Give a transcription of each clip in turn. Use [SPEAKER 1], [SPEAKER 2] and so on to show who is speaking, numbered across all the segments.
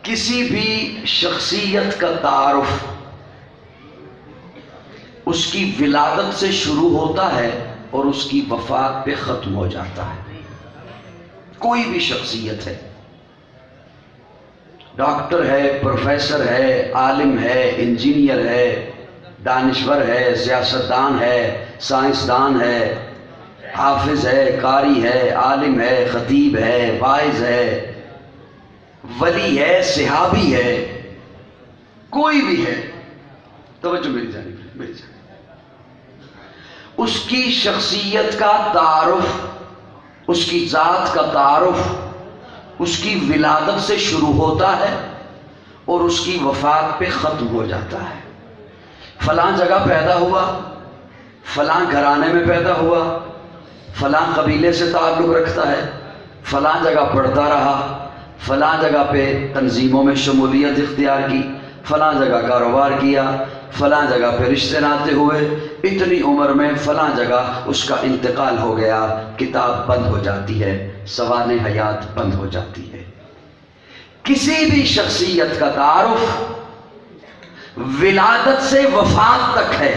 [SPEAKER 1] کسی بھی شخصیت کا تعارف اس کی ولادت سے شروع ہوتا ہے اور اس کی وفات پہ ختم ہو جاتا ہے. کوئی بھی شخصیت ہے، ڈاکٹر ہے، پروفیسر ہے، عالم ہے، انجینئر ہے، دانشور ہے، سیاستدان ہے، سائنسدان ہے، حافظ ہے، قاری ہے، عالم ہے، خطیب ہے، واعظ ہے، ولی ہے، صحابی ہے، کوئی بھی ہے. توجہ میری جانب، میری جانب. اس کی شخصیت کا تعارف، اس کی ذات کا تعارف اس کی ولادت سے شروع ہوتا ہے اور اس کی وفات پہ ختم ہو جاتا ہے. فلاں جگہ پیدا ہوا، فلاں گھرانے میں پیدا ہوا، فلاں قبیلے سے تعلق رکھتا ہے، فلاں جگہ پڑھتا رہا، فلاں جگہ پہ تنظیموں میں شمولیت اختیار کی، فلاں جگہ کاروبار کیا، فلاں جگہ پہ رشتے ناتے ہوئے، اتنی عمر میں فلاں جگہ اس کا انتقال ہو گیا، کتاب بند ہو جاتی ہے، سوانح حیات بند ہو جاتی ہے. کسی بھی شخصیت کا تعارف ولادت سے وفات تک ہے.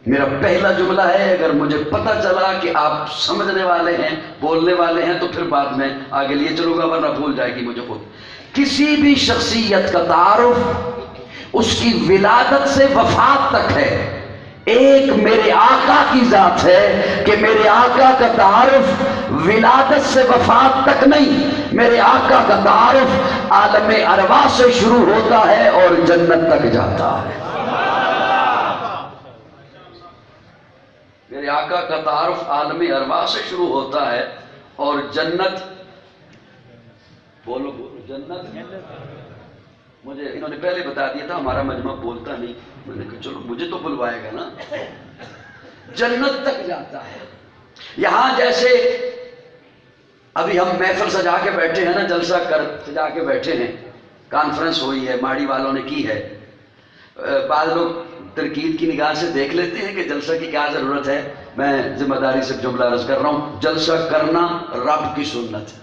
[SPEAKER 1] میرا پہلا جملہ ہے، اگر مجھے پتہ چلا کہ آپ سمجھنے والے ہیں، بولنے والے ہیں، تو پھر بعد میں آگے لیے چلوں گا، ورنہ بھول جائے گی مجھے خود. کسی بھی شخصیت کا تعارف اس کی ولادت سے وفات تک ہے. ایک میرے آقا کی ذات ہے کہ میرے آقا کا تعارف ولادت سے وفات تک نہیں، میرے آقا کا تعارف عالم ارواح سے شروع ہوتا ہے اور جنت تک جاتا ہے. میرے آقا کا تعارف عالم ارواح سے شروع ہوتا ہے اور جنت، بولو بولو، جنت. مجھے انہوں نے پہلے بتا دیا تھا ہمارا مجمع بولتا نہیں، میں نے کہا چلو مجھے تو بلوائے گا نا. جنت تک جاتا ہے. یہاں جیسے ابھی ہم محفل سجا کے بیٹھے ہیں نا، جلسہ کر سجا کے بیٹھے ہیں، کانفرنس ہوئی ہے، ماڑی والوں نے کی ہے. بعض لوگ تنقید کی نگاہ سے دیکھ لیتے ہیں کہ جلسہ کی کیا ضرورت ہے. میں ذمہ داری سے جملہ عرض کر رہا ہوں، جلسہ کرنا رب کی سنت ہے.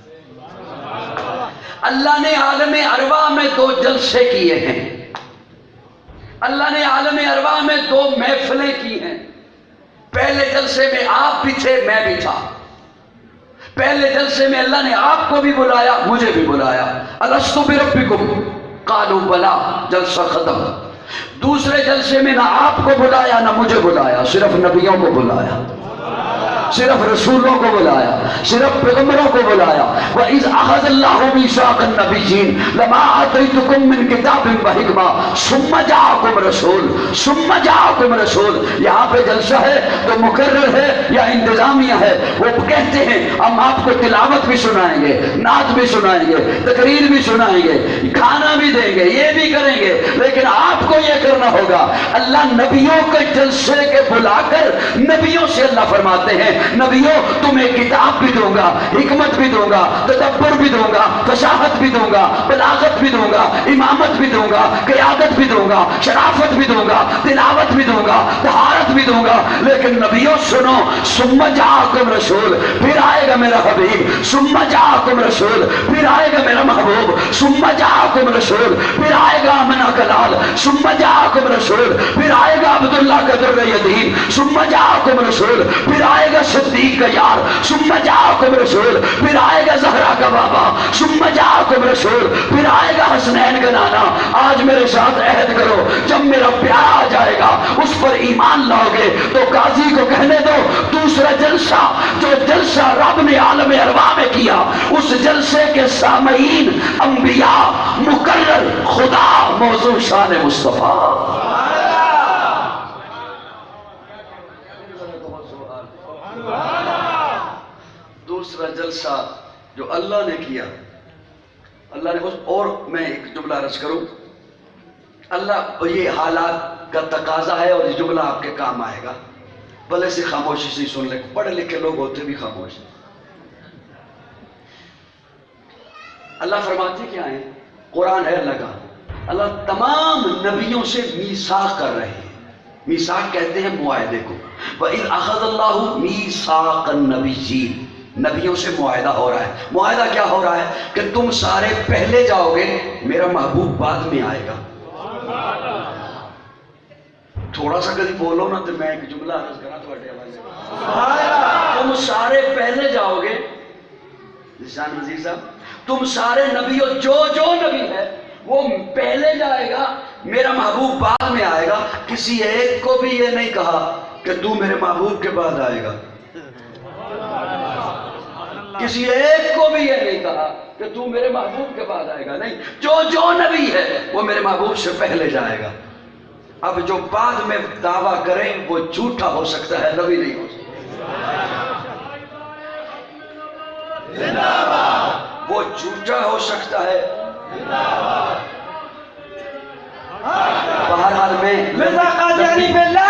[SPEAKER 1] اللہ نے عالم ارواح میں 2 جلسے کیے ہیں، اللہ نے عالم ارواح میں 2 محفلیں کی ہیں. پہلے جلسے میں آپ بھی تھے، میں بھی تھا. پہلے جلسے میں اللہ نے آپ کو بھی بلایا، مجھے بھی بلایا. الست بربکم قالوا بلا، جلسہ ختم. دوسرے جلسے میں نہ آپ کو بلایا نہ مجھے بلایا، صرف نبیوں کو بلایا، صرف رسولوں کو بلایا، صرف پیغمبروں کو بلایا. وَإِذْ أَخَذَ اللَّهُ مِيثَاقَ النَّبِيِّينَ لَمَا آتَيْتُكُم مِّن كِتَابٍ وَحِكْمَةٍ ثُمَّ جَاءَكُمْ رَسُولٌ ثُمَّ جَاءَكُمْ رَسُولٌ. یہاں پہ جلسہ ہے تو مقرر ہے یا انتظامیہ ہے؟ وہ کہتے ہیں ہم آپ کو تلاوت بھی سنائیں گے، نعت بھی سنائیں گے، تقریر بھی سنائیں گے، کھانا بھی دیں گے، یہ بھی کریں گے، لیکن آپ کو یہ کرنا ہوگا. اللہ نبیوں کے جلسے کے بلا کر نبیوں سے اللہ فرماتے ہیں نبیوں تمہیں کتاب بھی دوں گا، حکمت بھی دوں گا، تدبر بھی دوں گا، فصاحت بھی دوں گا، بلاغت بھی دوں گا، امامت بھی دوں گا، قیادت بھی دوں گا، شرافت بھی دوں گا، تلاوت بھی دوں گا، طہارت بھی دوں گا. لیکن نبیوں سنو، ثم جاءکم رسول، پھر آئے گا میرا حبیب، ثم جاءکم رسول، پھر آئے گا میرا محبوب، ثم جاءکم رسول، پھر آئے گا امنہ کلال، ثم جاءکم رسول، پھر آئے گا عبداللہ کا در یتیم، ثم جاءکم رسول، پھر آئے گا صدیق کا یار، ثم جاءکم رسول، پھر آئے گا زہرا کا بابا، ثم جاءکم رسول، پھر آئے گا حسنین کا نانا. آج میرے ساتھ عہد کرو، جب میرا پیارا آ جائے گا اس پر ایمان لاؤ گے تو قاضی کو کہنے دو دوسرا جلسہ، جو جلسہ رب نے عالم ارواح میں کیا، اس جلسے کے سامعین انبیاء، مقرر خدا، موضوع شان مصطفیٰ. دوسرا جلسہ جو اللہ نے کیا، اللہ نے اور میں ایک جملہ عرض کروں، اللہ یہ حالات کا تقاضا ہے اور یہ جملہ آپ کے کام آئے گا، بھلے سے خاموشی سے سن لیں، پڑھے لکھے لوگ ہوتے بھی خاموش. اللہ فرماتے کیا ہیں؟ قرآن ہے اللہ کا، اللہ تمام نبیوں سے میثاق کر رہے ہیں. میثاق کہتے ہیں معاہدے کو. وَإِذْ أَخَذَ اللَّهُ مِيثَاقَ النَّبِيِّينَ، نبیوں سے معاہدہ ہو رہا ہے. معاہدہ کیا ہو رہا ہے؟ کہ تم سارے پہلے جاؤ گے، میرا محبوب بعد میں آئے گا. تھوڑا سا کبھی بولو نا تو میں ایک جملہ عرض کرا تو تم سارے پہلے جاؤ گے. ذیشان وزیر صاحب، تم سارے نبیوں، جو نبی ہے وہ پہلے جائے گا، میرا محبوب بعد میں آئے گا. کسی ایک کو بھی یہ نہیں کہا کہ تو میرے محبوب کے بعد آئے گا. کسی ایک کو بھی یہ نہیں کہا کہ تو میرے محبوب کے بعد آئے گا. نہیں، جو نبی ہے وہ میرے محبوب سے پہلے جائے گا. اب جو بعد میں دعویٰ کریں وہ جھوٹا ہو سکتا ہے، نبی نہیں ہو سکتا. وہ جھوٹا ہو سکتا ہے. بہرحال میں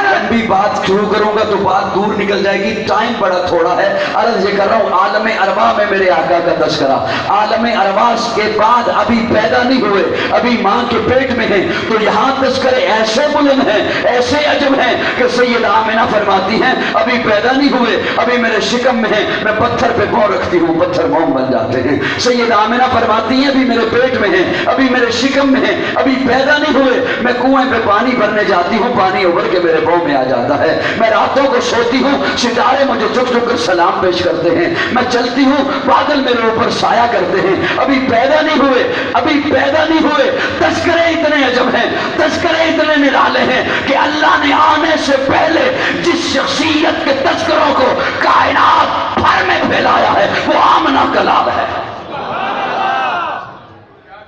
[SPEAKER 1] لمبی بات شروع کروں گا تو بات دور نکل جائے گی، ٹائم بڑا تھوڑا ہے. عرض یہ کر رہا ہوں، عالم ارواح میں میرے آقا کا تذکرہ. عالم ارواح کے بعد ابھی پیدا نہیں ہوئے، ابھی ماں کے پیٹ میں ہیں، تو یہاں تذکرے ایسے بلند ہیں، ایسے عجب ہیں کہ سید آمنہ فرماتی ہیں ابھی پیدا نہیں ہوئے، ابھی میرے شکم میں ہیں، میں پتھر پہ پاؤں رکھتی ہوں، پتھر موم بن جاتے ہیں. سید آمنہ فرماتی ہیں ابھی میرے پیٹ میں ہیں، ابھی میرے شکم میں ہیں، ابھی پیدا نہیں ہوئے، میں کنویں پہ پانی بھرنے جاتی ہوں، پانی ابھر کے میرے پاؤں میں آ جاتا ہے. میں راتوں کو سوتی ہوں، ستارے مجھے جھک جھک کر سلام پیش کرتے ہیں. میں چلتی ہوں، بادل میرے اوپر سایہ کرتے ہیں. ابھی پیدا نہیں ہوئے، ابھی پیدا نہیں ہوئے. تذکرے اتنے عجب ہیں، تذکرے اتنے نرالے ہیں کہ اللہ نے آنے سے پہلے جس شخصیت کے تذکروں کو کائنات بھر میں پھیلایا ہے وہ آمنہ کا لال ہے.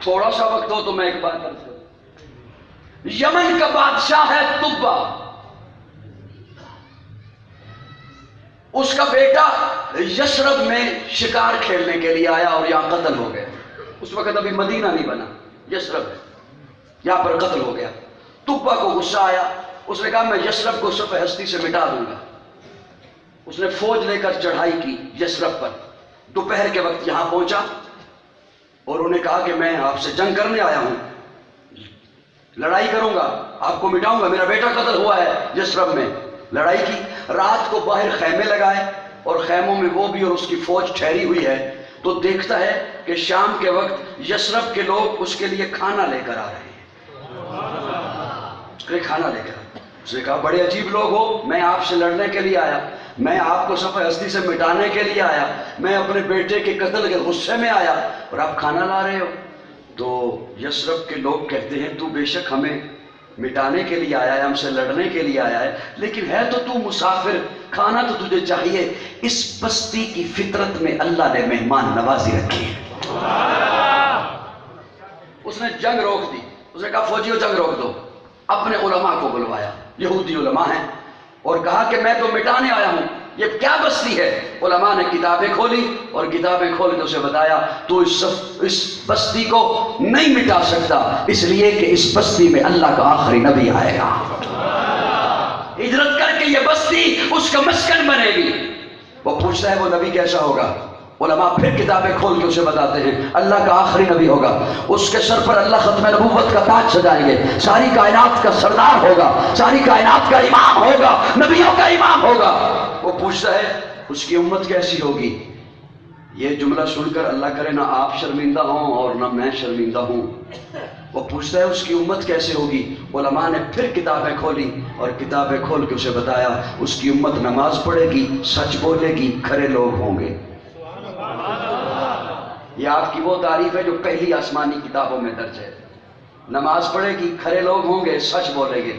[SPEAKER 1] تھوڑا سا وقت ہو تو میں ایک بات کرتا ہوں. یمن کا بادشاہ ہے طبہ، اس کا بیٹا یثرب میں شکار کھیلنے کے لیے آیا اور یہاں قتل ہو گیا. اس وقت ابھی مدینہ نہیں بنا، یثرب ہے، یہاں پر قتل ہو گیا. طبہ کو غصہ آیا، اس نے کہا میں یثرب کو صفحہ ہستی سے مٹا دوں گا. اس نے فوج لے کر چڑھائی کی یثرب پر. دوپہر کے وقت یہاں پہنچا اور انہیں کہا کہ میں آپ سے جنگ کرنے آیا ہوں، لڑائی کروں گا، آپ کو مٹاؤں گا، میرا بیٹا قتل ہوا ہے یثرب میں. لڑائی کی. رات کو باہر خیمے لگائے اور خیموں میں وہ بھی اور اس کی فوج ٹھہری ہوئی ہے. تو دیکھتا ہے کہ شام کے وقت یثرب کے لوگ اس کے لیے کھانا لے کر آ رہے ہیں. کھانا لے کر اس نے کہا بڑے عجیب لوگ ہو، میں آپ سے لڑنے کے لیے آیا، میں آپ کو صفحہ ہستی سے مٹانے کے لیے آیا، میں اپنے بیٹے کے قتل کے غصے میں آیا اور آپ کھانا لا رہے ہو. تو یثرب کے لوگ کہتے ہیں تو بے شک ہمیں مٹانے کے لیے آیا ہے، ہم سے لڑنے کے لیے آیا ہے، لیکن ہے تو مسافر، کھانا تو تجھے چاہیے. اس بستی کی فطرت میں اللہ نے مہمان نوازی رکھی ہے. اس نے جنگ روک دی. اس نے کہا فوجیوں جنگ روک دو. اپنے علماء کو بلوایا، یہودی علماء ہیں، اور کہا کہ میں تو مٹانے آیا ہوں، یہ کیا بستی ہے؟ علماء نے کتابیں کھولی اور کتابیں کھول کے اسے بتایا تو اس بستی کو نہیں مٹا سکتا، اس لیے کہ اس بستی میں اللہ کا آخری نبی آئے گا. ہجرت کر کے یہ بستی اس کا مسکن بنے گی. وہ پوچھتا ہے وہ نبی کیسا ہوگا؟ علماء پھر کتابیں کھول کے اسے بتاتے ہیں اللہ کا آخری نبی ہوگا، اس کے سر پر اللہ ختم نبوت کا تاج سجائیں گے، ساری کائنات کا سردار ہوگا، ساری کائنات کا امام ہوگا، نبیوں کا امام ہوگا. وہ پوچھتا ہے اس کی امت کیسی ہوگی؟ یہ جملہ سن کر اللہ کرے نہ آپ شرمندہ ہوں اور نہ میں شرمندہ ہوں. وہ پوچھتا ہے اس کی امت کیسے ہوگی؟ علماء نے پھر کتابیں کھولی اور کتابیں کھول کے اسے بتایا اس کی امت نماز پڑھے گی، سچ بولے گی، کھرے لوگ ہوں گے. یہ آپ کی وہ تعریف ہے جو پہلی آسمانی کتابوں میں درج ہے. نماز پڑھے گی، کھرے لوگ ہوں گے، سچ بولیں گے.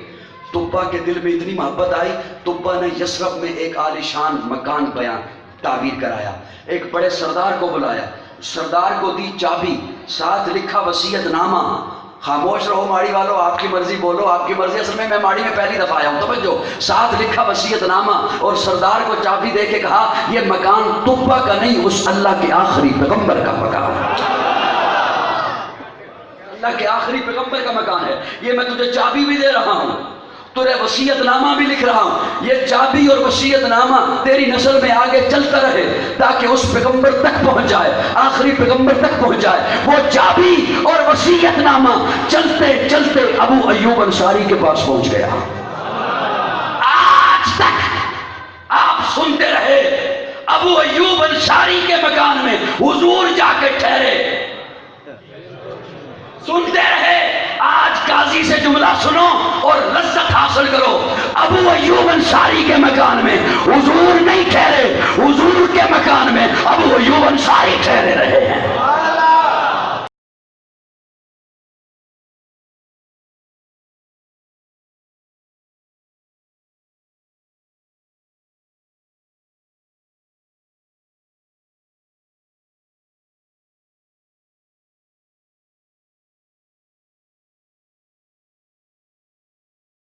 [SPEAKER 1] طبہ کے دل میں اتنی محبت آئی، طبہ نے یثرب میں ایک عالیشان مکان تعبیر کرایا، ایک بڑے سردار کو بلایا، سردار کو دی چابی، ساتھ لکھا وصیت نامہ. خاموش رہو ماڑی والو، آپ کی مرضی بولو، آپ کی مرضی. اصل میں ماڑی میں پہلی دفعہ آیا ہوں، توجہ. ساتھ لکھا وصیت نامہ اور سردار کو چابی دے کے کہا یہ مکان طبہ کا نہیں، اس اللہ کے آخری پیغمبر کا مکان ہے، اللہ کے آخری پیغمبر کا مکان ہے. یہ میں تجھے چابی بھی دے رہا ہوں، تجھے وصیت نامہ بھی لکھ رہا ہوں. یہ چابی اور وصیت نامہ تیری نسل میں آگے چلتا رہے تاکہ اس پیغمبر تک پہنچ جائے، آخری پیغمبر تک پہنچ جائے. وہ چابی اور وصیت نامہ چلتے چلتے ابو ایوب انصاری کے پاس پہنچ گیا. آج تک آپ سنتے رہے ابو ایوب انصاری حضور جا کے ٹھہرے، سنتے رہے۔ آج قاضی سے جملہ سنو اور لذت حاصل کرو۔ ابو ایوب انصاری کے مکان میں حضور نہیں ٹھہرے، حضور کے مکان میں ابو ایوب انصاری ٹھہرے۔